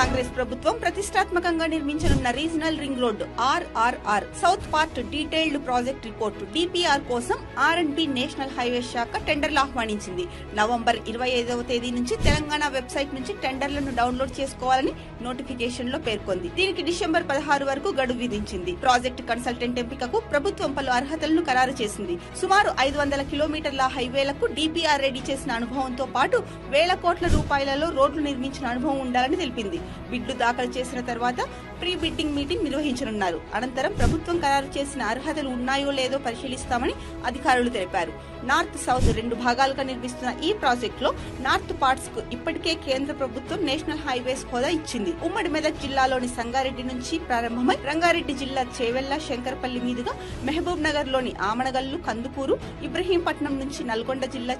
కాంగ్రెస్ ప్రభుత్వం ప్రతిష్టాత్మకంగా నిర్మించనున్న regional ring road RRR south part detailed project report DPR కోసం R&B నేషనల్ హైవేస్ శాఖ టెండర్లు ఆహ్వానించింది. నవంబర్ 25వ తేదీ నుంచి తెలంగాణ వెబ్సైట్ నుంచి టెండర్లను డౌన్లోడ్ చేసుకోవాలని నోటిఫికేషన్ లో పేర్కొంది. దీనికి డిసెంబర్ 16 వరకు గడువు విధించింది. ప్రాజెక్టు కన్సల్టెంట్ ఎంపికకు ప్రభుత్వం పలు అర్హతలను ఖరారు చేసింది. సుమారు 500 కిలోమీటర్ల హైవేలకు DPR రెడీ చేసిన అనుభవంతో పాటు వేల కోట్ల రూపాయలలో రోడ్లు నిర్మించిన అనుభవం ఉండాలని తెలిపింది. బిడ్లు దాఖలు చేసిన తర్వాత ప్రీ బిడ్డింగ్ మీటింగ్ నిర్వహించనున్నారు. అనంతరం ప్రభుత్వం ఖరారు చేసిన అర్హతలు ఉన్నాయో లేదో పరిశీలిస్తామని అధికారులు తెలిపారు. నార్త్ సౌత్ 2 భాగాలుగా నిర్మిస్తున్న ఈ ప్రాజెక్టులో నార్త్ పార్ట్స్ కు ఇప్పటికే కేంద్ర ప్రభుత్వం నేషనల్ హైవేస్ హోదా ఇచ్చింది. ఉమ్మడి మెదక్ జిల్లాలోని సంగారెడ్డి నుంచి ప్రారంభమై రంగారెడ్డి జిల్లా చేవెళ్ల, శంకరపల్లి మీదుగా మహబూబ్ నగర్ లోని ఆమనగల్లు, కందుకూరు, ఇబ్రహీంపట్నం నుంచి నల్గొండ జిల్లా